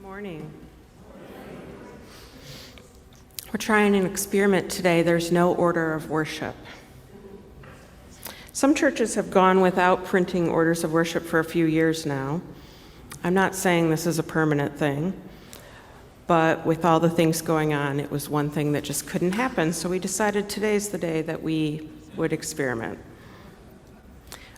Morning. We're trying an experiment today. There's no order of worship. Some churches have gone without printing orders of worship for a few years now. I'm not saying this is a permanent thing, but with all the things going on, it was one thing that just couldn't happen, so we decided today's the day that we would experiment.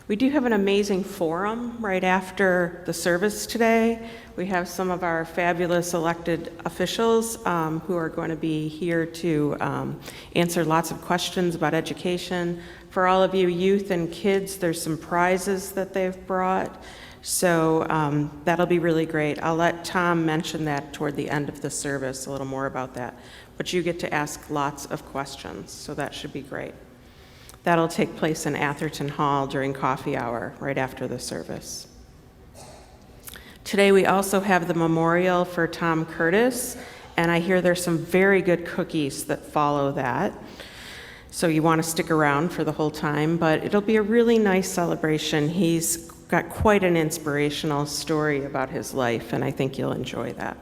We do have an amazing forum right after the service today. We have some of our fabulous elected officials who are going to be here to answer lots of questions about education. For all of you youth and kids, there's some prizes that they've brought. So that'll be really great. I'll let Tom mention that toward the end of the service, a little more about that. But you get to ask lots of questions, so that should be great. That'll take place in Atherton Hall during coffee hour, right after the service. Today we also have the memorial for Tom Curtis, and I hear there's some very good cookies that follow that. So you want to stick around for the whole time, but it'll be a really nice celebration. He's got quite an inspirational story about his life, and I think you'll enjoy that.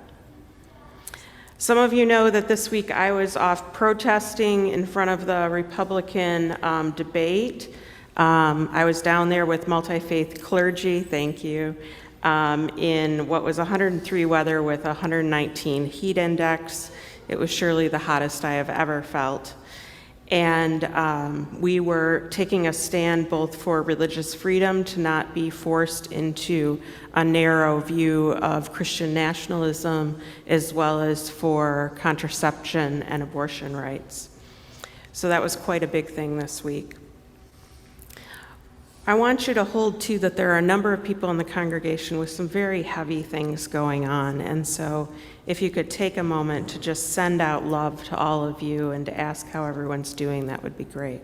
Some of you know that this week I was off protesting in front of the Republican debate. I was down there with multi-faith clergy, thank you, in what was 103 weather with 119 heat index. It was surely the hottest I have ever felt. And we were taking a stand both for religious freedom to not be forced into a narrow view of Christian nationalism, as well as for contraception and abortion rights. So that was quite a big thing this week. I want you to hold too that there are a number of people in the congregation with some very heavy things going on, and so if you could take a moment to just send out love to all of you and to ask how everyone's doing, that would be great.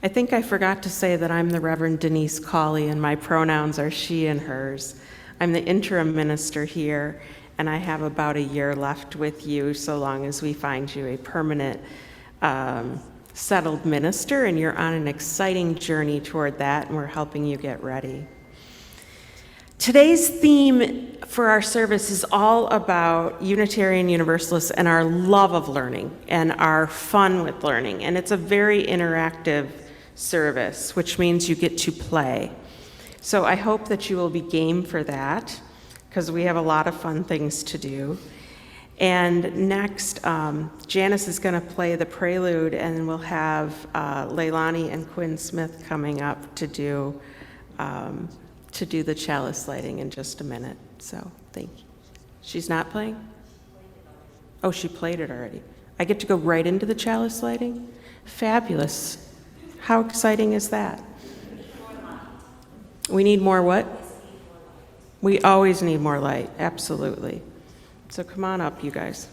I think I forgot to say that I'm the Reverend Denise Cawley, and my pronouns are she and hers. I'm the interim minister here, and I have about a year left with you so long as we find you a permanent settled minister, and you're on an exciting journey toward that, and we're helping you get ready. Today's theme for our service is all about Unitarian Universalists and our love of learning and our fun with learning, and it's a very interactive service, which means you get to play. So I hope that you will be game for that, because we have a lot of fun things to do. And next, Janice is going to play the prelude, and we'll have Leilani and Quinn Smith coming up to do the chalice lighting in just a minute. So thank you. She's not playing? Oh, she played it already. I get to go right into the chalice lighting? Fabulous. How exciting is that? We need more what? We always need more light, absolutely. So come on up, you guys.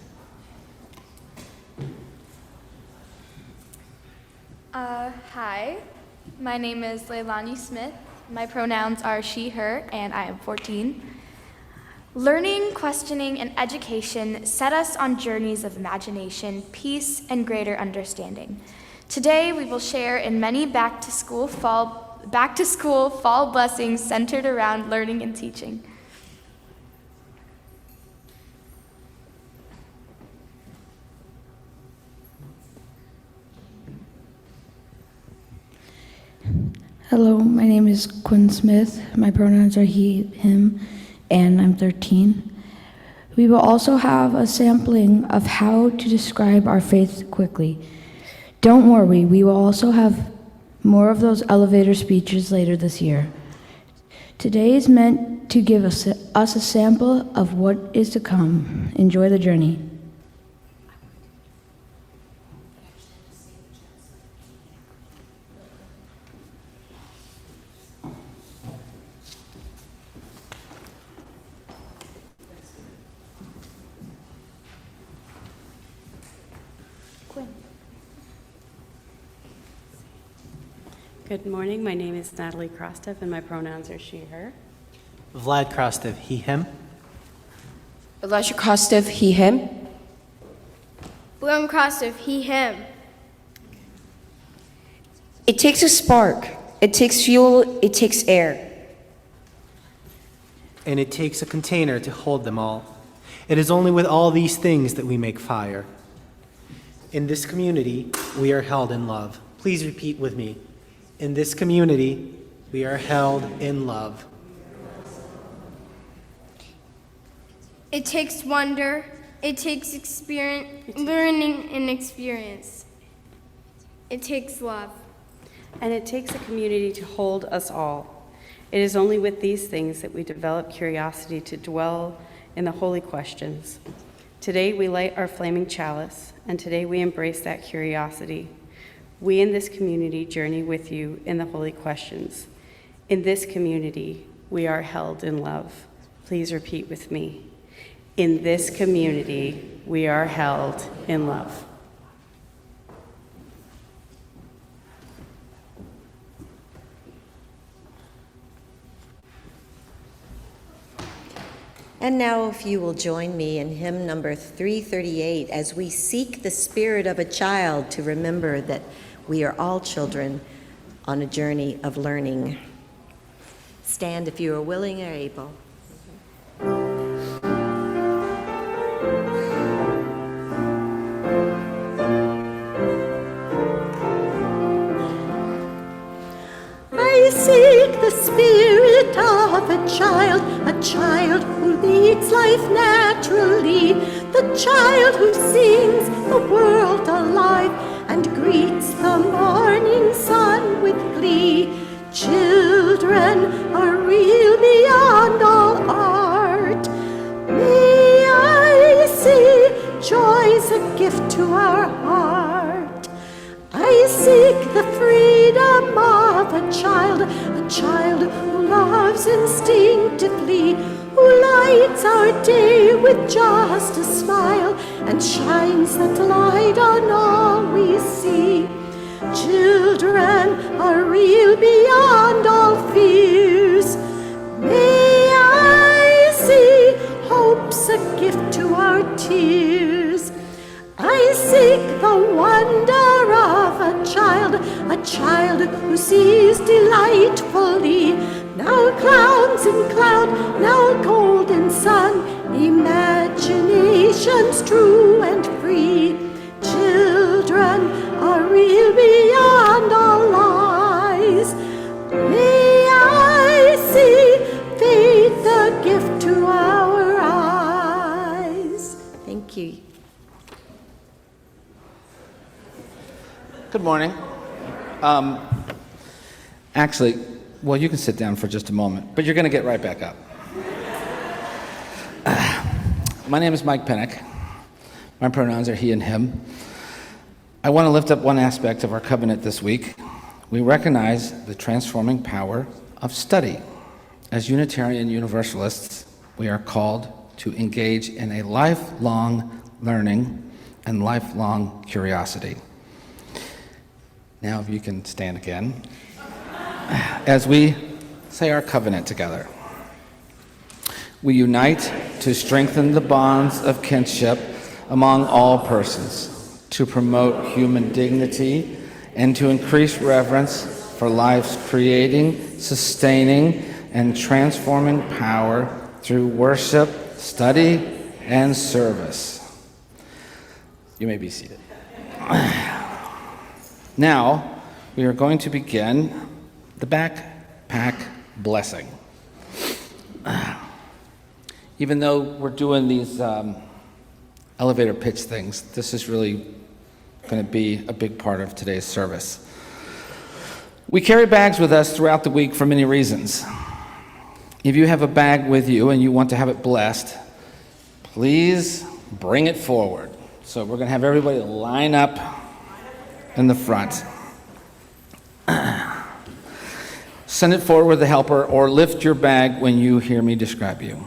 Hi, my name is Leilani Smith. My pronouns are she, her, and I am 14. Learning, questioning, and education set us on journeys of imagination, peace, and greater understanding. Today, we will share in many back-to-school fall blessings centered around learning and teaching. Hello, my name is Quinn Smith. My pronouns are he, him, and I'm 13. We will also have a sampling of how to describe our faith quickly. Don't worry, we will also have more of those elevator speeches later this year. Today is meant to give us a sample of what is to come. Enjoy the journey. Good morning. My name is Natalie Krostev, and my pronouns are she, her. Vlad Krostev, he, him. Elijah Krostev, he, him. William Krostev, he, him. It takes a spark. It takes fuel. It takes air. And it takes a container to hold them all. It is only with all these things that we make fire. In this community, we are held in love. Please repeat with me. In this community, we are held in love. It takes wonder. It takes experience, learning and experience. It takes love. And it takes a community to hold us all. It is only with these things that we develop curiosity to dwell in the holy questions. Today we light our flaming chalice, and today we embrace that curiosity. We in this community journey with you in the holy questions. In this community, we are held in love. Please repeat with me. In this community, we are held in love. And now, if you will join me in hymn number 338, as we seek the spirit of a child to remember that we are all children on a journey of learning. Stand if you are willing or able. I seek the spirit of a child who leads life naturally, the child who sings the world alive and greets the morning sun with glee. Children are real beyond all art. May I see joy's a gift to our heart. I seek the freedom of a child who loves instinctively, who lights our day with just a smile and shines that light on all we see. Children are real beyond all fears. May I see hope's a gift to our tears. I seek the wonder of a child who sees delightfully, now clouds in cloud, now golden sun, imaginations true and free. Children are real beyond all lies. May I see faith a gift to our eyes. Thank you. Good morning. Actually, well, you can sit down for just a moment, but you're going to get right back up. My name is Mike Pennick. My pronouns are he and him. I want to lift up one aspect of our covenant this week. We recognize the transforming power of study. As Unitarian Universalists, we are called to engage in a lifelong learning and lifelong curiosity. Now, if you can stand again, as we say our covenant together. We unite to strengthen the bonds of kinship among all persons, to promote human dignity, and to increase reverence for life's creating, sustaining, and transforming power through worship, study, and service. You may be seated. Now, we are going to begin the backpack blessing. Even though we're doing these elevator pitch things, this is really going to be a big part of today's service. We carry bags with us throughout the week for many reasons. If you have a bag with you and you want to have it blessed, please bring it forward. So we're going to have everybody line up in the front. Send it forward with the helper, or lift your bag when you hear me describe you.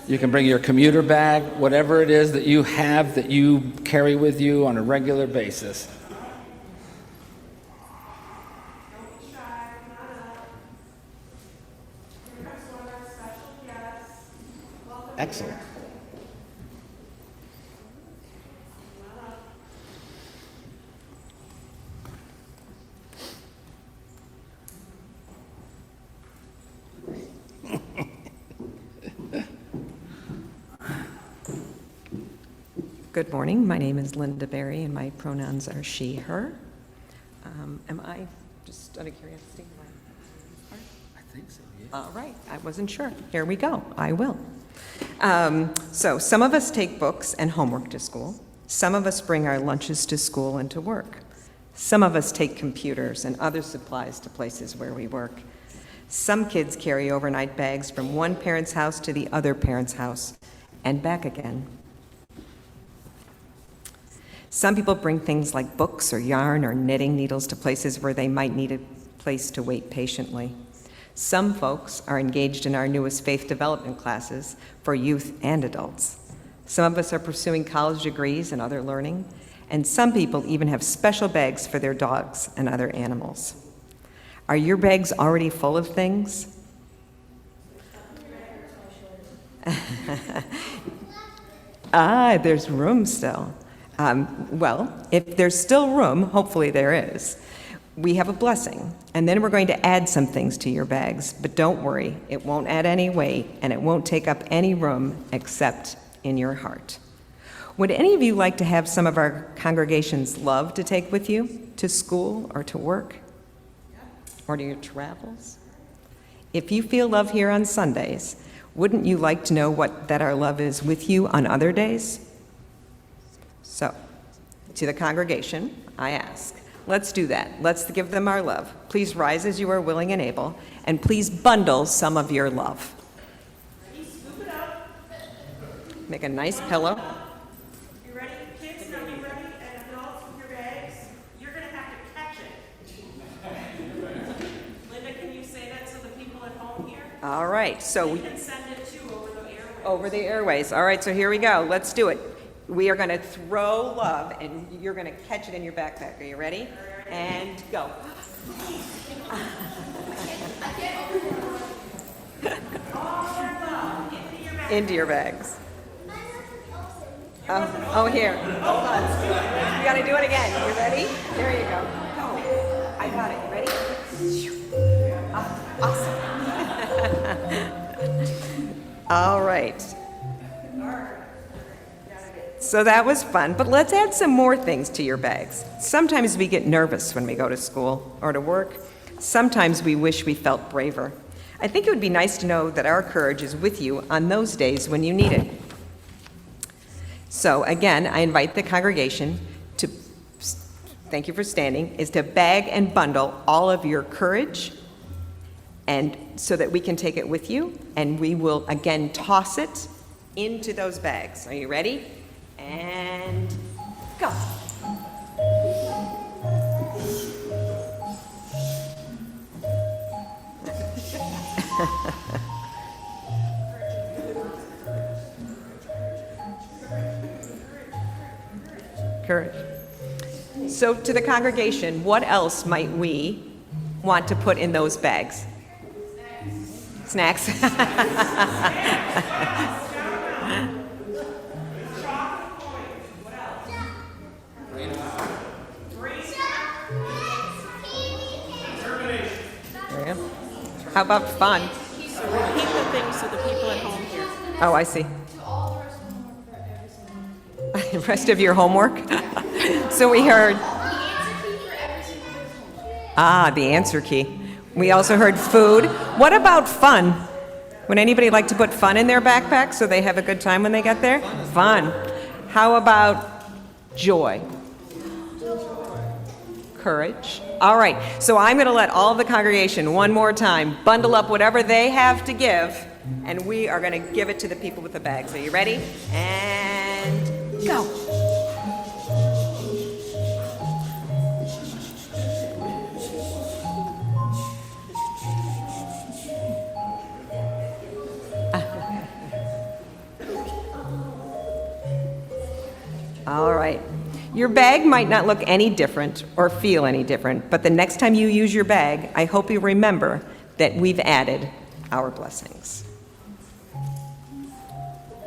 You can bring your commuter bag, whatever it is that you have that you carry with you on a regular basis. Excellent. Good morning. My name is Linda Berry, and my pronouns are she, her. Am I, just out of curiosity? I think so, yeah. All right, I wasn't sure. Here we go. I will. So some of us take books and homework to school. Some of us bring our lunches to school and to work. Some of us take computers and other supplies to places where we work. Some kids carry overnight bags from one parent's house to the other parent's house and back again. Some people bring things like books or yarn or knitting needles to places where they might need a place to wait patiently. Some folks are engaged in our newest faith development classes for youth and adults. Some of us are pursuing college degrees and other learning, and some people even have special bags for their dogs and other animals. Are your bags already full of things? There's room still. Well, if there's still room, hopefully there is, we have a blessing, and then we're going to add some things to your bags, but don't worry, it won't add any weight, and it won't take up any room except in your heart. Would any of you like to have some of our congregation's love to take with you to school or to work or to your travels? If you feel love here on Sundays, wouldn't you like to know that our love is with you on other days? So, to the congregation, I ask, let's do that. Let's give them our love. Please rise as you are willing and able, and please bundle some of your love. Make a nice pillow. You ready? Kids, now be ready, and adults with your bags, you're going to have to catch it. Linda, can you say that to the people at home here? All right, so You can send it too over the airwaves. over the airways. All right, so here we go. Let's do it. We are going to throw love, and you're going to catch it in your backpack. Are you ready? And go. Into your bags. Here. Hold on. We got to do it again. You ready? There you go. Go. I got it. Ready? Awesome. All right. So that was fun, but let's add some more things to your bags. Sometimes we get nervous when we go to school or to work. Sometimes we wish we felt braver. I think it would be nice to know that our courage is with you on those days when you need it. So again, I invite the congregation to, thank you for standing, is to bag and bundle all of your courage, and so that we can take it with you, and we will again toss it into those bags. Are you ready? And go. Courage. So to the congregation, what else might we want to put in those bags? Snacks. How about fun? Repeat the things to the people at home here. Oh, I see. The rest of your homework? So we heard, the answer key. We also heard food. What about fun? Would anybody like to put fun in their backpack so they have a good time when they get there? Fun. How about joy? Courage. All right, so I'm going to let all of the congregation one more time bundle up whatever they have to give, and we are going to give it to the people with the bags. Are you ready? And go. All right. Your bag might not look any different or feel any different, but the next time you use your bag, I hope you remember that we've added our blessings.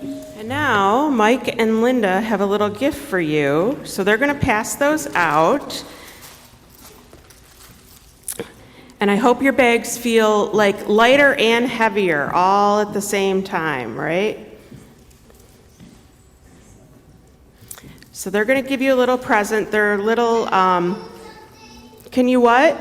And now, Mike and Linda have a little gift for you. So they're going to pass those out. And I hope your bags feel like lighter and heavier all at the same time, right? So they're going to give you a little present. They're little, can you what?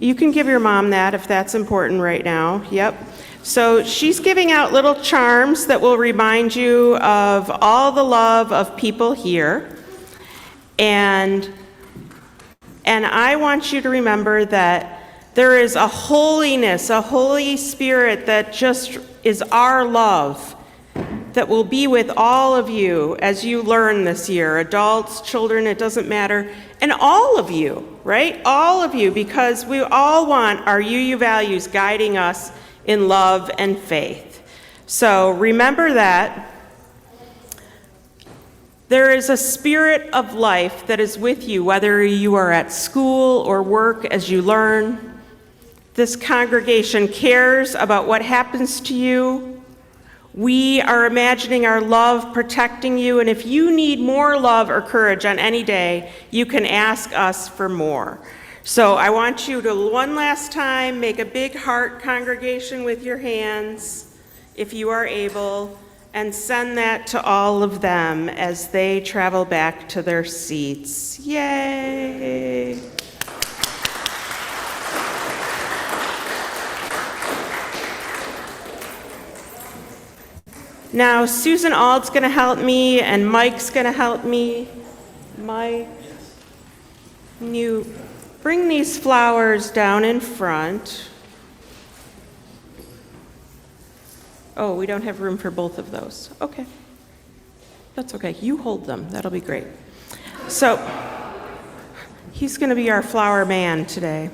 You can give your mom that if that's important right now. Yep. So she's giving out little charms that will remind you of all the love of people here. And I want you to remember that there is a holiness, a Holy Spirit that just is our love that will be with all of you as you learn this year, adults, children, it doesn't matter, and all of you, right? All of you, because we all want our UU values guiding us in love and faith. So remember that. There is a spirit of life that is with you, whether you are at school or work as you learn. This congregation cares about what happens to you. We are imagining our love protecting you, and if you need more love or courage on any day, you can ask us for more. So I want you to, one last time, make a big heart congregation with your hands, if you are able, and send that to all of them as they travel back to their seats. Yay! Now, Susan Ald's going to help me, and Mike's going to help me. Mike, can you bring these flowers down in front? Oh, we don't have room for both of those. Okay. That's okay. You hold them. That'll be great. So, he's going to be our flower man today.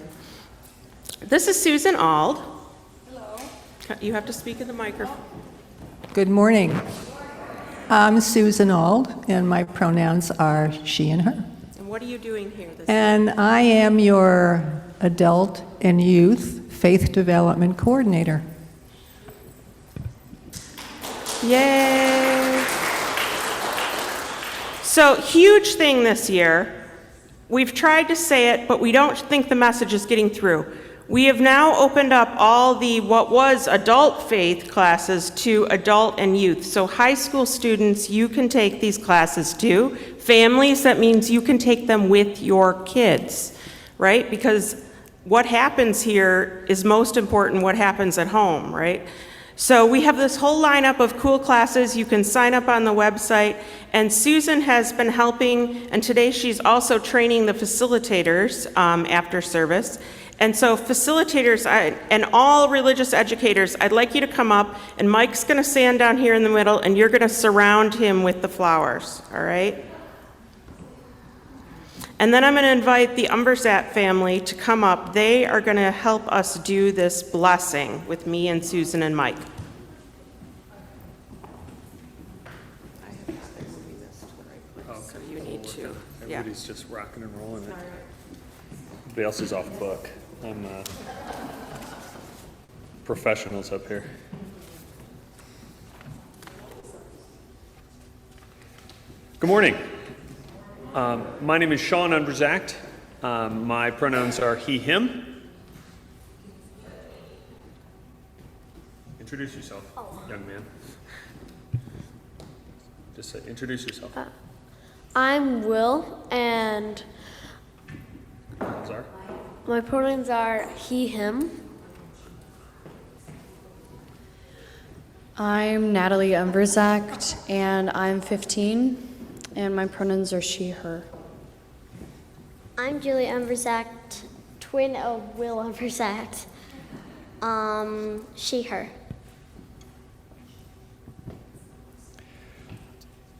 This is Susan Ald. Hello. You have to speak in the microphone. Good morning. I'm Susan Ald, and my pronouns are she and her. And what are you doing here this And I am your adult and youth faith development coordinator. Yay! So, huge thing this year. We've tried to say it, but we don't think the message is getting through. We have now opened up all the what was adult faith classes to adult and youth. So high school students, you can take these classes too. Families, that means you can take them with your kids, right? Because what happens here is most important what happens at home, right? So we have this whole lineup of cool classes. You can sign up on the website. And Susan has been helping, and today she's also training the facilitators after service. And so facilitators and all religious educators, I'd like you to come up, and Mike's going to stand down here in the middle, and you're going to surround him with the flowers, all right? And then I'm going to invite the Umbersat family to come up. They are going to help us do this blessing with me and Susan and Mike. So you need to, yeah. Everybody's just rocking and rolling it. Everybody else is off book. I'm professionals up here. Good morning. My name is Sean Umbersat. My pronouns are he, him. Introduce yourself, young man. Just say, introduce yourself. I'm Will, and Sorry. my pronouns are he, him. I'm Natalie Umbersat, and I'm 15, and my pronouns are she, her. I'm Julie Umbersat, twin of Will Umbersat. She, her.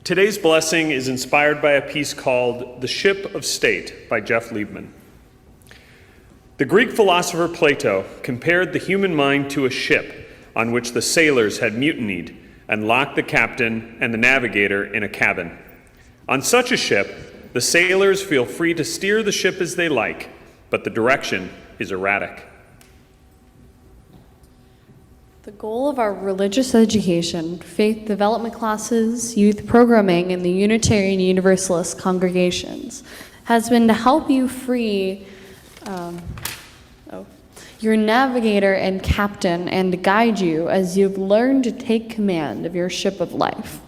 Today's blessing is inspired by a piece called The Ship of State by Jeff Liebman. The Greek philosopher Plato compared the human mind to a ship on which the sailors had mutinied and locked the captain and the navigator in a cabin. On such a ship, the sailors feel free to steer the ship as they like, but the direction is erratic. The goal of our religious education, faith development classes, youth programming, and the Unitarian Universalist congregations has been to help you free your navigator and captain and to guide you as you've learned to take command of your ship of life.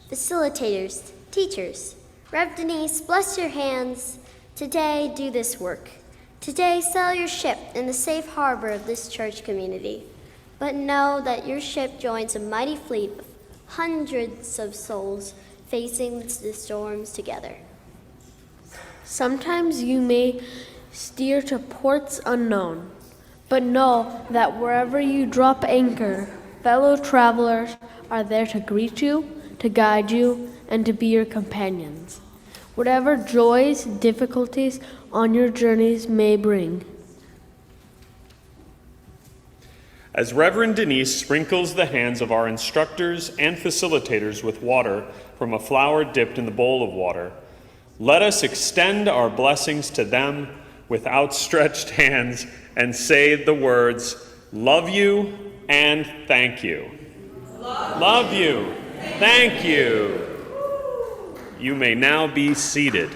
facilitators, teachers. Rev Denise, bless your hands. Today, do this work. Today, sail your ship in the safe harbor of this church community. But know that your ship joins a mighty fleet of hundreds of souls facing the storms together. Sometimes you may steer to ports unknown, but know that wherever you drop anchor, fellow travelers are there to greet you, to guide you, and to be your companions. Whatever joys, difficulties on your journeys may bring. As Reverend Denise sprinkles the hands of our instructors and facilitators with water from a flower dipped in the bowl of water, let us extend our blessings to them with outstretched hands and say the words, love you and thank you. Love you. Thank you. You may now be seated.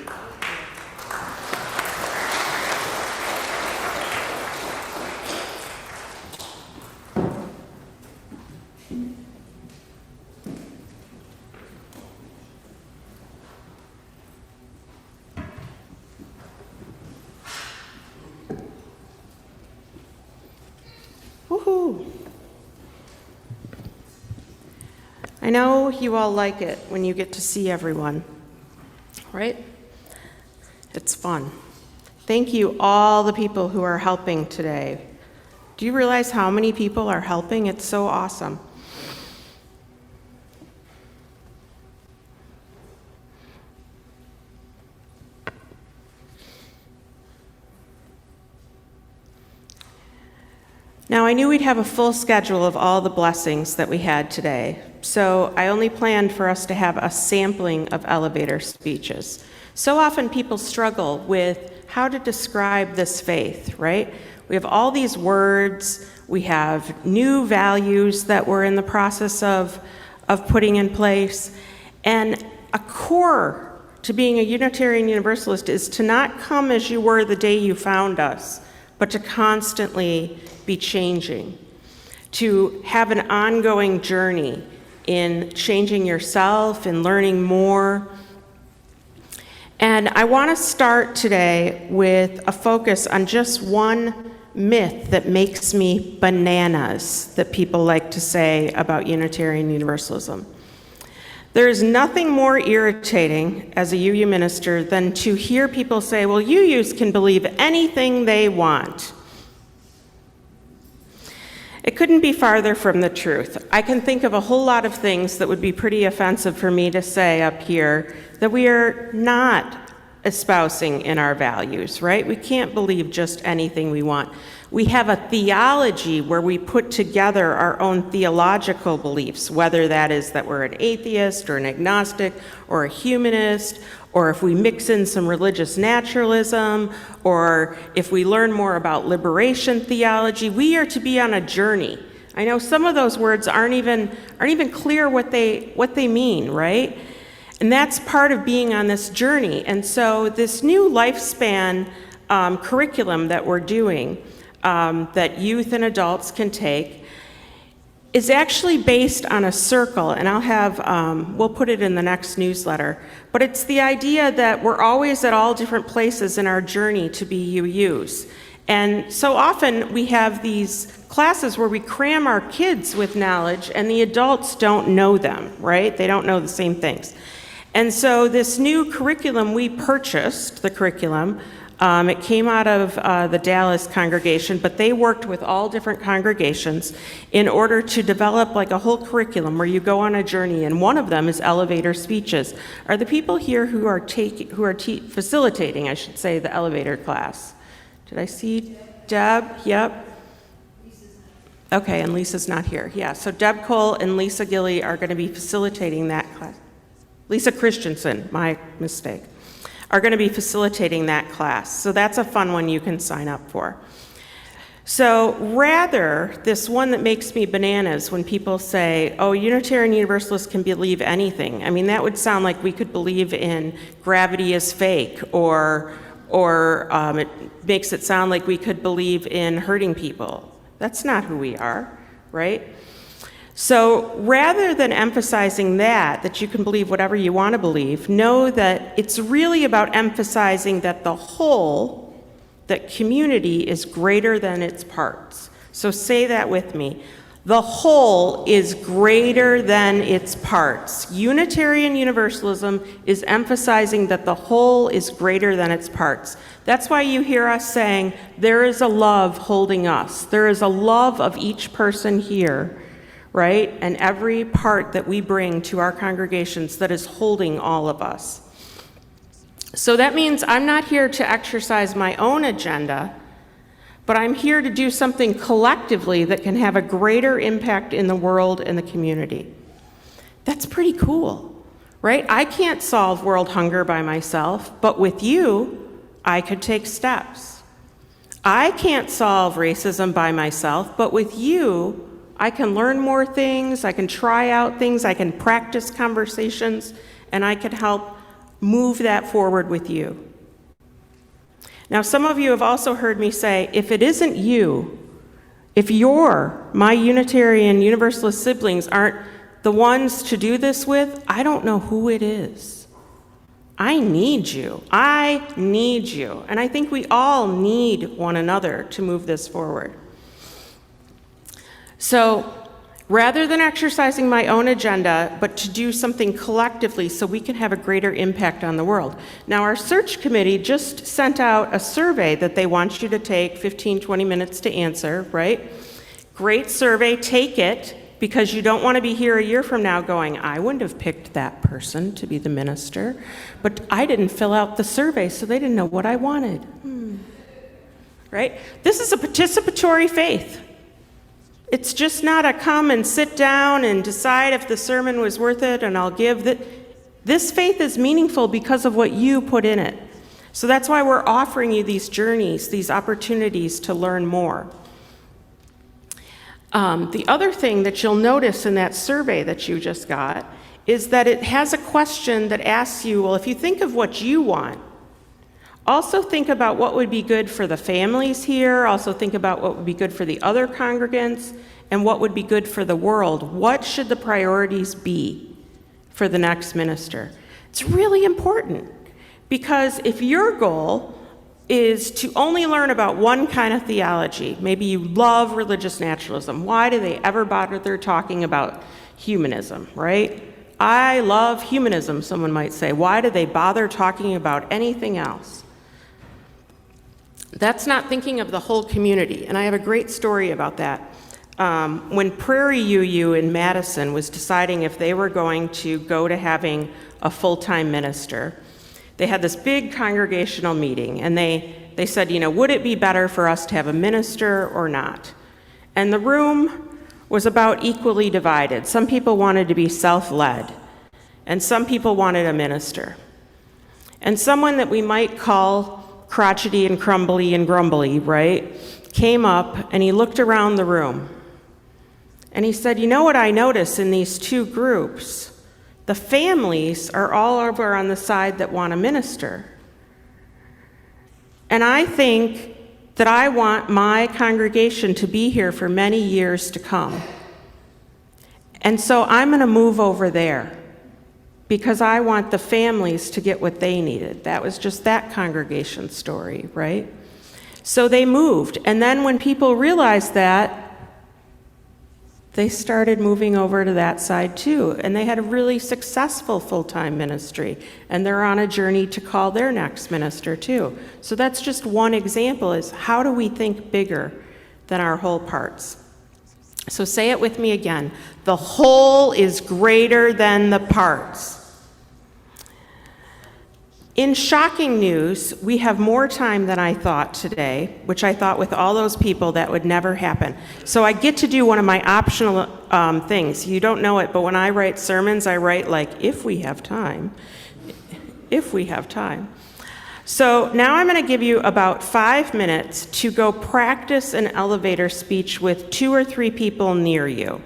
Woohoo! I know you all like it when you get to see everyone, right? It's fun. Thank you, all the people who are helping today. Do you realize how many people are helping? It's so awesome. Now, I knew we'd have a full schedule of all the blessings that we had today, so I only planned for us to have a sampling of elevator speeches. So often people struggle with how to describe this faith, right? We have all these words, we have new values that we're in the process of putting in place, and a core to being a Unitarian Universalist is to not come as you were the day you found us, but to constantly be changing, to have an ongoing journey in changing yourself and learning more. And I want to start today with a focus on just one myth that makes me bananas, that people like to say about Unitarian Universalism. There is nothing more irritating as a UU minister than to hear people say, well, UUs can believe anything they want. It couldn't be farther from the truth. I can think of a whole lot of things that would be pretty offensive for me to say up here that we are not espousing in our values, right? We can't believe just anything we want. We have a theology where we put together our own theological beliefs, whether that is that we're an atheist or an agnostic or a humanist, or if we mix in some religious naturalism, or if we learn more about liberation theology. We are to be on a journey. I know some of those words aren't even clear what they mean, right? And that's part of being on this journey. And so this new lifespan curriculum that we're doing, that youth and adults can take, is actually based on a circle, and I'll have, we'll put it in the next newsletter, but it's the idea that we're always at all different places in our journey to be UUs. And so often we have these classes where we cram our kids with knowledge and the adults don't know them, right? They don't know the same things. And so this new curriculum, we purchased the curriculum. It came out of the Dallas congregation, but they worked with all different congregations in order to develop like a whole curriculum where you go on a journey, and one of them is elevator speeches. Are the people here who are facilitating, I should say, the elevator class? Did I see Deb? Yep. Okay, and Lisa's not here. Yeah, so Deb Cole and Lisa Gilly are going to be facilitating that class. Lisa Christensen, my mistake, are going to be facilitating that class. So that's a fun one you can sign up for. So rather, this one that makes me bananas when people say, oh, Unitarian Universalists can believe anything. I mean, that would sound like we could believe in gravity is fake, or it makes it sound like we could believe in hurting people. That's not who we are, right? So rather than emphasizing that you can believe whatever you want to believe, know that it's really about emphasizing that the whole, that community is greater than its parts. So say that with me. The whole is greater than its parts. Unitarian Universalism is emphasizing that the whole is greater than its parts. That's why you hear us saying, there is a love holding us. There is a love of each person here, right? And every part that we bring to our congregations that is holding all of us. So that means I'm not here to exercise my own agenda, but I'm here to do something collectively that can have a greater impact in the world and the community. That's pretty cool, right? I can't solve world hunger by myself, but with you, I could take steps. I can't solve racism by myself, but with you, I can learn more things, I can try out things, I can practice conversations, and I can help move that forward with you. Now, some of you have also heard me say, if it isn't you, if my Unitarian Universalist siblings aren't the ones to do this with, I don't know who it is. I need you. I need you. And I think we all need one another to move this forward. So rather than exercising my own agenda, but to do something collectively so we can have a greater impact on the world. Now, our search committee just sent out a survey that they want you to take 15, 20 minutes to answer, right? Great survey, take it, because you don't want to be here a year from now going, I wouldn't have picked that person to be the minister, but I didn't fill out the survey, so they didn't know what I wanted. Right? This is a participatory faith. It's just not a come and sit down and decide if the sermon was worth it and I'll give that. This faith is meaningful because of what you put in it. So that's why we're offering you these journeys, these opportunities to learn more. The other thing that you'll notice in that survey that you just got is that it has a question that asks you, well, if you think of what you want, also think about what would be good for the families here, also think about what would be good for the other congregants, and what would be good for the world. What should the priorities be for the next minister? It's really important, because if your goal is to only learn about one kind of theology, maybe you love religious naturalism, why do they ever bother talking about humanism, right? I love humanism, someone might say. Why do they bother talking about anything else? That's not thinking of the whole community, and I have a great story about that. When Prairie UU in Madison was deciding if they were going to go to having a full-time minister, they had this big congregational meeting, and they said, would it be better for us to have a minister or not? And the room was about equally divided. Some people wanted to be self-led, and some people wanted a minister. And someone that we might call crotchety and crumbly and grumbly, right, came up and he looked around the room. And he said, you know what I notice in these two groups? The families are all over on the side that want a minister. And I think that I want my congregation to be here for many years to come. And so I'm going to move over there, because I want the families to get what they needed. That was just that congregation's story, right? So they moved. And then when people realized that, they started moving over to that side too. And they had a really successful full-time ministry. And they're on a journey to call their next minister too. So that's just one example, is how do we think bigger than our whole parts? So say it with me again. The whole is greater than the parts. In shocking news, we have more time than I thought today, which I thought with all those people that would never happen. So I get to do one of my optional things. You don't know it, but when I write sermons, I write like, if we have time. If we have time. So now I'm going to give you about 5 minutes to go practice an elevator speech with 2 or 3 people near you.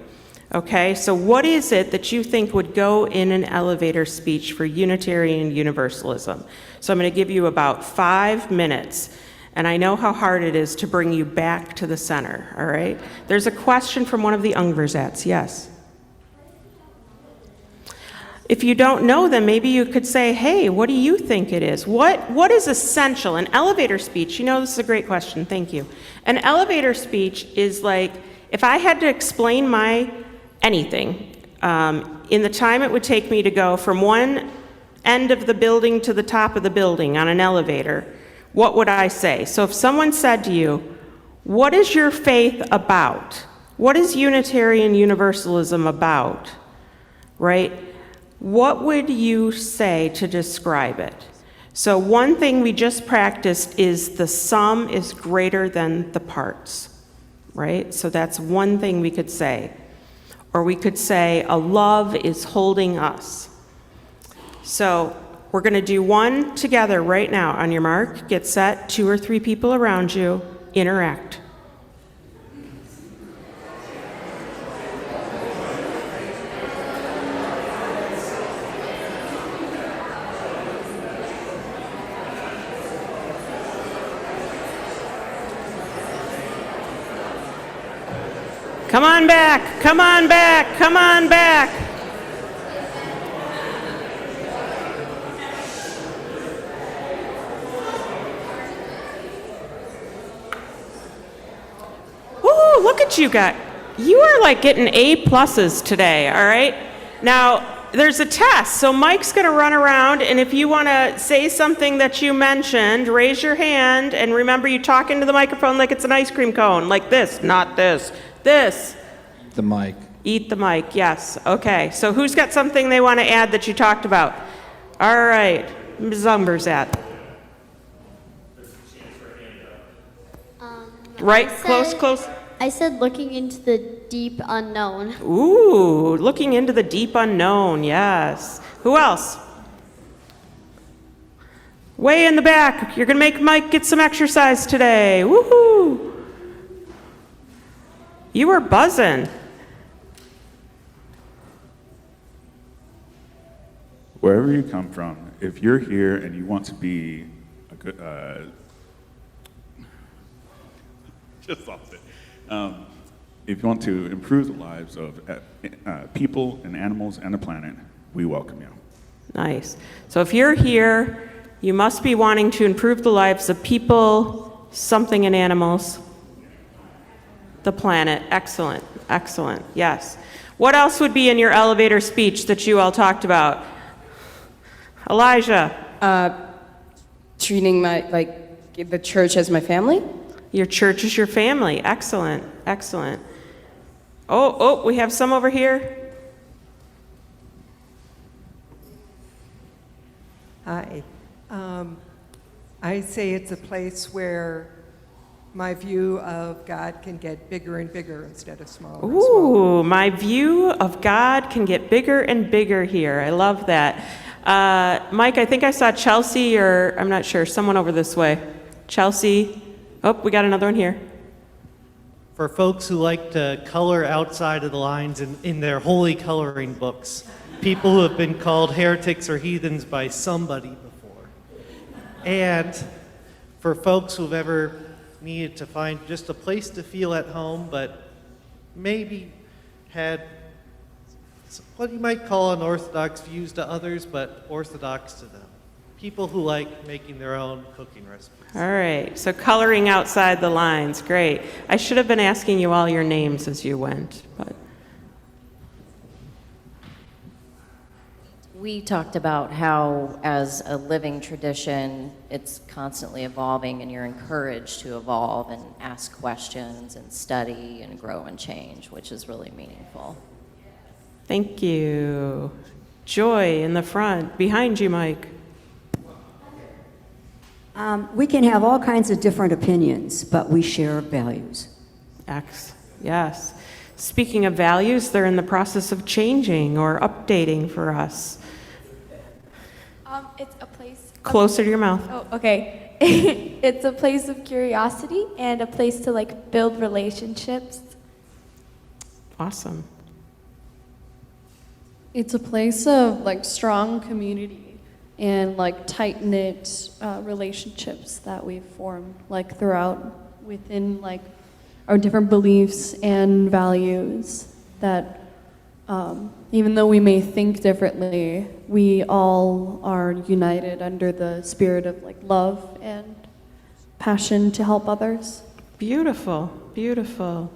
Okay, so what is it that you think would go in an elevator speech for Unitarian Universalism? So I'm going to give you about 5 minutes, and I know how hard it is to bring you back to the center, all right? There's a question from one of the Ungversats, yes? If you don't know them, maybe you could say, hey, what do you think it is? What is essential? An elevator speech, this is a great question, thank you. An elevator speech is like, if I had to explain anything, in the time it would take me to go from one end of the building to the top of the building on an elevator, what would I say? So if someone said to you, what is your faith about? What is Unitarian Universalism about? Right? What would you say to describe it? So one thing we just practiced is the sum is greater than the parts, right? So that's one thing we could say. Or we could say a love is holding us. So we're going to do one together right now. On your mark, get set, 2 or 3 people around you, interact. Come on back, come on back, come on back. Woo, look at you guys. You are like getting A+ today, all right? Now, there's a test, so Mike's gonna run around, and if you wanna say something that you mentioned, raise your hand, and remember you talk into the microphone like it's an ice cream cone, like this, not this. This. The mic. Eat the mic, yes. Okay, so who's got something they want to add that you talked about? All right, Ms. Zumberzat. Right, close. I said looking into the deep unknown. Ooh, looking into the deep unknown, yes. Who else? Way in the back. You're going to make Mike get some exercise today. Woohoo! You were buzzing. Wherever you come from, if you're here and you want to be a good, just lost it. If you want to improve the lives of people and animals and the planet, we welcome you. Nice. So if you're here, you must be wanting to improve the lives of people, something, and animals. The planet. Excellent. Excellent. Yes. What else would be in your elevator speech that you all talked about? Elijah. Treating the church as my family. Your church is your family. Excellent. Excellent. Oh, we have some over here. Hi. I say it's a place where my view of God can get bigger and bigger instead of smaller. Ooh, my view of God can get bigger and bigger here. I love that. Mike, I think I saw Chelsea, or I'm not sure, someone over this way. Chelsea. Oh, we got another one here. For folks who like to color outside of the lines in their holy coloring books, people who have been called heretics or heathens by somebody before. And for folks who've ever needed to find just a place to feel at home, but maybe had what you might call unorthodox views to others, but orthodox to them. People who like making their own cooking recipes. All right, so coloring outside the lines, great. I should have been asking you all your names as you went, but. We talked about how, as a living tradition, it's constantly evolving, and you're encouraged to evolve and ask questions and study and grow and change, which is really meaningful. Thank you. Joy in the front, behind you, Mike. We can have all kinds of different opinions, but we share values. Yes. Speaking of values, they're in the process of changing or updating for us. It's a place. Closer to your mouth. Oh, okay. It's a place of curiosity and a place to build relationships. Awesome. It's a place of strong community and tight-knit relationships that we've formed throughout within our different beliefs and values that Even though we may think differently, we all are united under the spirit of like love and passion to help others. Beautiful, beautiful.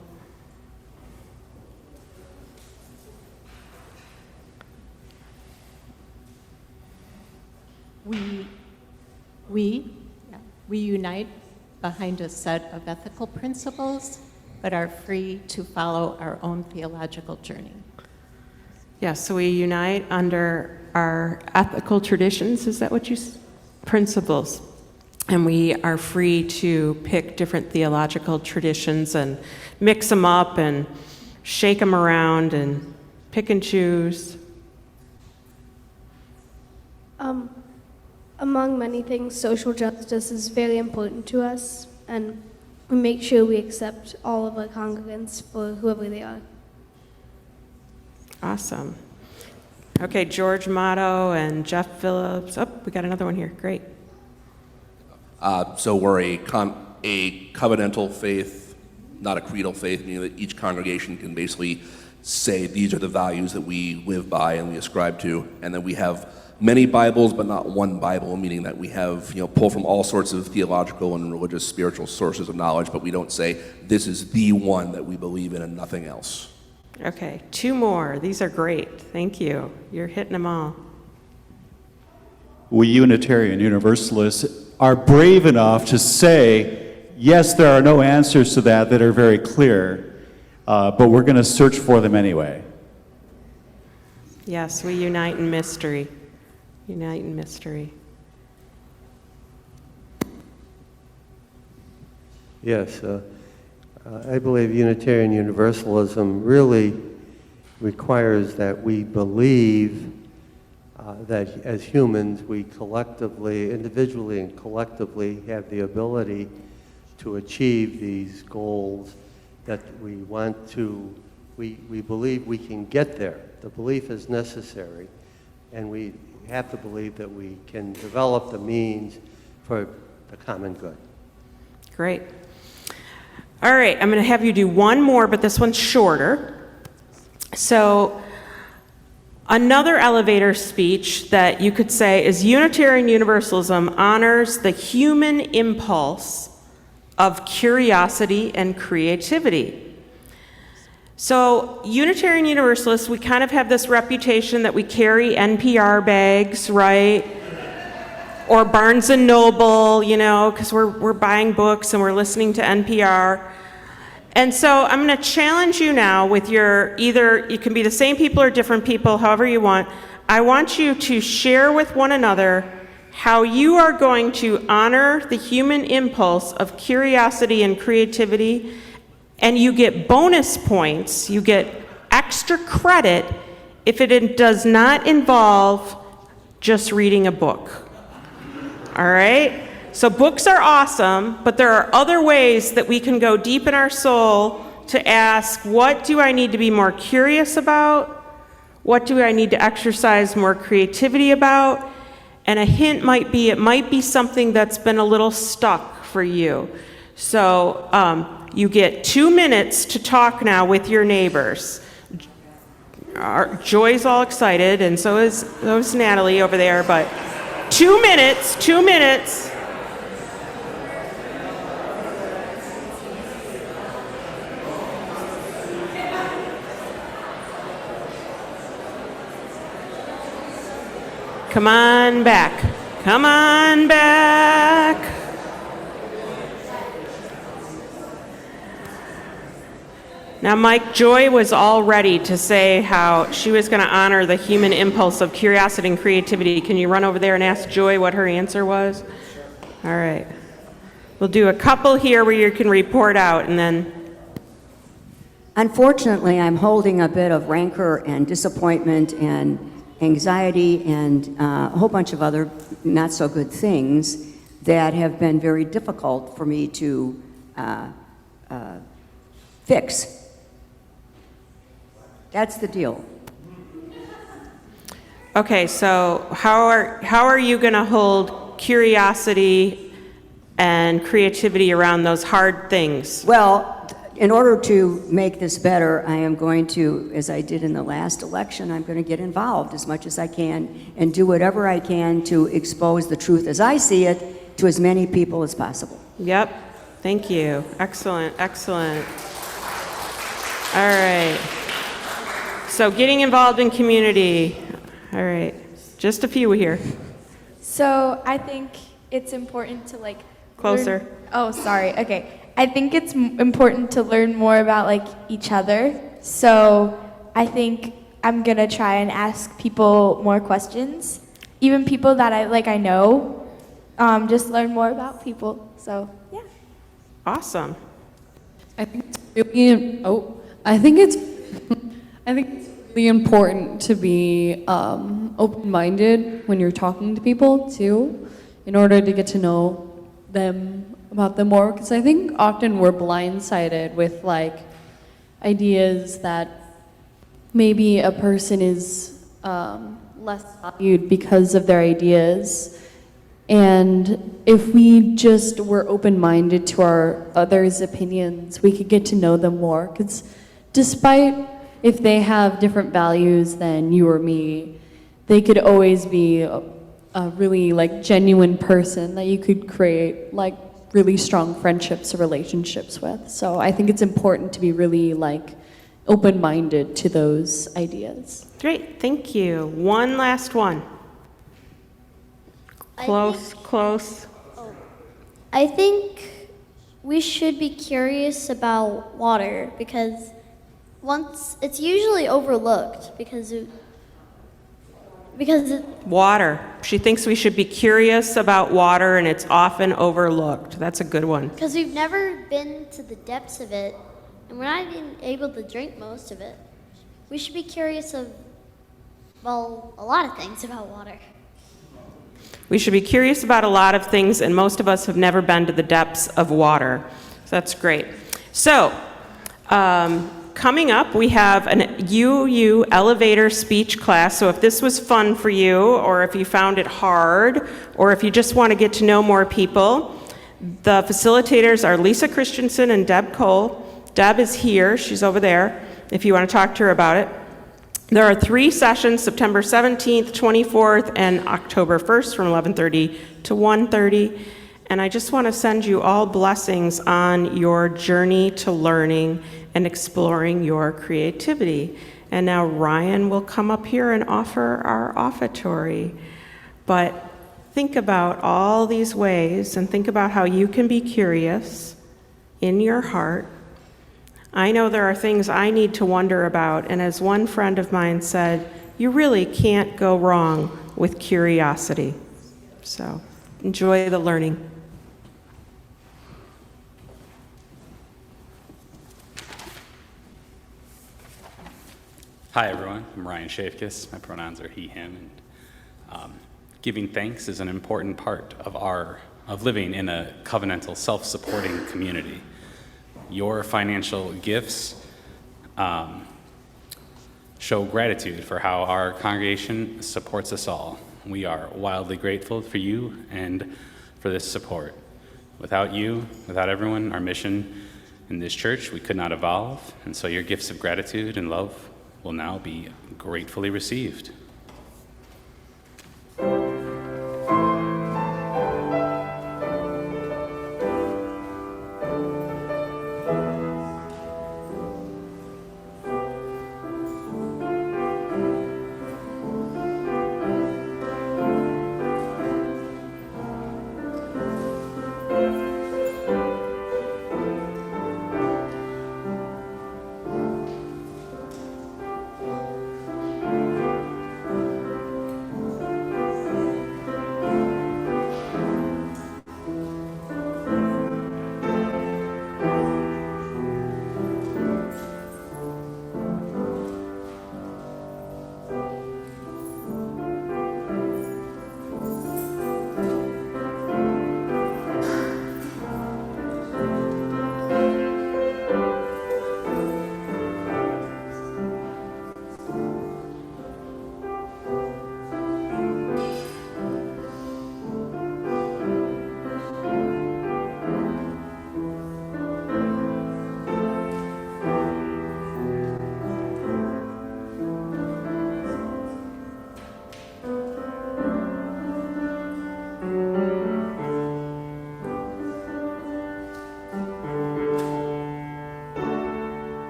We unite behind a set of ethical principles, but are free to follow our own theological journey. Yes, so we unite under our ethical traditions, is that what you principles? And we are free to pick different theological traditions and mix them up and shake them around and pick and choose. Among many things, social justice is very important to us, and we make sure we accept all of our congregants for whoever they are. Awesome. Okay, George Motto and Jeff Phillips. Oh, we got another one here. Great. So we're a covenantal faith, not a creedal faith, meaning that each congregation can basically say these are the values that we live by and we ascribe to, and then we have many Bibles, but not one Bible, meaning that we have, pull from all sorts of theological and religious, spiritual sources of knowledge, but we don't say this is the one that we believe in and nothing else. Okay, 2 more. These are great. Thank you. You're hitting them all. We Unitarian Universalists are brave enough to say, yes, there are no answers to that are very clear, but we're going to search for them anyway. Yes, we unite in mystery. Unite in mystery. Yes, I believe Unitarian Universalism really requires that we believe that as humans, we collectively, individually and collectively, have the ability to achieve these goals that we want to, we believe we can get there. The belief is necessary, and we have to believe that we can develop the means for the common good. Great. All right, I'm going to have you do one more, but this one's shorter. So, another elevator speech that you could say is Unitarian Universalism honors the human impulse of curiosity and creativity. So, Unitarian Universalists, we kind of have this reputation that we carry NPR bags, right? Or Barnes & Noble, because we're buying books and we're listening to NPR. And so I'm going to challenge you now with either you can be the same people or different people, however you want. I want you to share with one another how you are going to honor the human impulse of curiosity and creativity, and you get bonus points, you get extra credit if it does not involve just reading a book. All right? So books are awesome, but there are other ways that we can go deep in our soul to ask, what do I need to be more curious about? What do I need to exercise more creativity about? And a hint might be, it might be something that's been a little stuck for you. So you get 2 minutes to talk now with your neighbors. Joy's all excited, and so is Natalie over there, but 2 minutes, 2 minutes. Come on back. Come on back. Now, Mike, Joy was all ready to say how she was going to honor the human impulse of curiosity and creativity. Can you run over there and ask Joy what her answer was? All right. We'll do a couple here where you can report out, and then... Unfortunately, I'm holding a bit of rancor and disappointment and anxiety and a whole bunch of other not so good things that have been very difficult for me to fix. That's the deal. Okay, so how are you going to hold curiosity and creativity around those hard things? Well, in order to make this better, I am going to, as I did in the last election, I'm going to get involved as much as I can and do whatever I can to expose the truth as I see it to as many people as possible. Yep. Thank you. Excellent. Excellent. All right. So getting involved in community. All right. Just a few here. So I think it's important to like Closer. learn- Oh, sorry. Okay. I think it's important to learn more about like each other. So I think I'm gonna try and ask people more questions, even people that I know. Just learn more about people. So yeah. Awesome. I think it's really, I think it's really important to be open-minded when you're talking to people too, in order to get to know them about them more. Because I think often we're blindsided with like ideas that maybe a person is less valued because of their ideas. And if we just were open-minded to our others' opinions, we could get to know them more. Because despite if they have different values than you or me, they could always be a really like genuine person that you could create like really strong friendships or relationships with. So I think it's important to be really like open-minded to those ideas. Great. Thank you. One last one. Close. I think we should be curious about water because once it's usually overlooked because Water. She thinks we should be curious about water, and it's often overlooked. That's a good one. because we've never been to the depths of it and we're not even able to drink most of it. We should be curious of, well, a lot of things about water. We should be curious about a lot of things, and most of us have never been to the depths of water. So that's great. So, coming up, we have an UU elevator speech class. So if this was fun for you, or if you found it hard, or if you just want to get to know more people, the facilitators are Lisa Christensen and Deb Cole. Deb is here. She's over there if you want to talk to her about it. There are 3 sessions, September 17th, 24th, and October 1st from 11:30 to 1:30. And I just want to send you all blessings on your journey to learning and exploring your creativity. And now Ryan will come up here and offer our offertory. But think about all these ways and think about how you can be curious in your heart. I know there are things I need to wonder about, and as one friend of mine said, you really can't go wrong with curiosity. So enjoy the learning. Hi, everyone. I'm Ryan Shafkus. My pronouns are he, him. And giving thanks is an important part of living in a covenantal, self-supporting community. Your financial gifts show gratitude for how our congregation supports us all. We are wildly grateful for you and for this support. Without you, without everyone, our mission in this church, we could not evolve. And so your gifts of gratitude and love will now be gratefully received.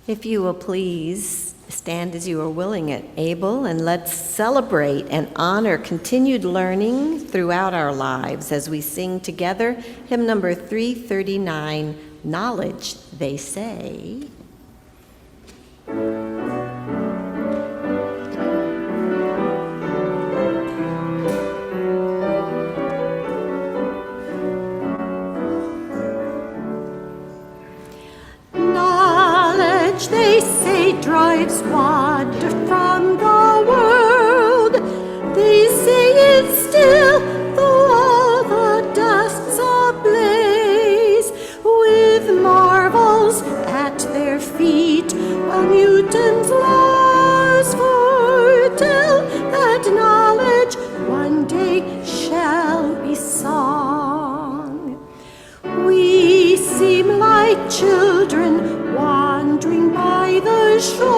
If you will please stand as you are willing and able, and let's celebrate and honor continued learning throughout our lives as we sing together hymn number 339, Knowledge, They Say. Knowledge, they say, drives water from the world. They say it's still, though all the dust's ablaze, with marvels at their feet, while Newton's laws foretell that knowledge one day shall be song. We seem like children wandering by the shore,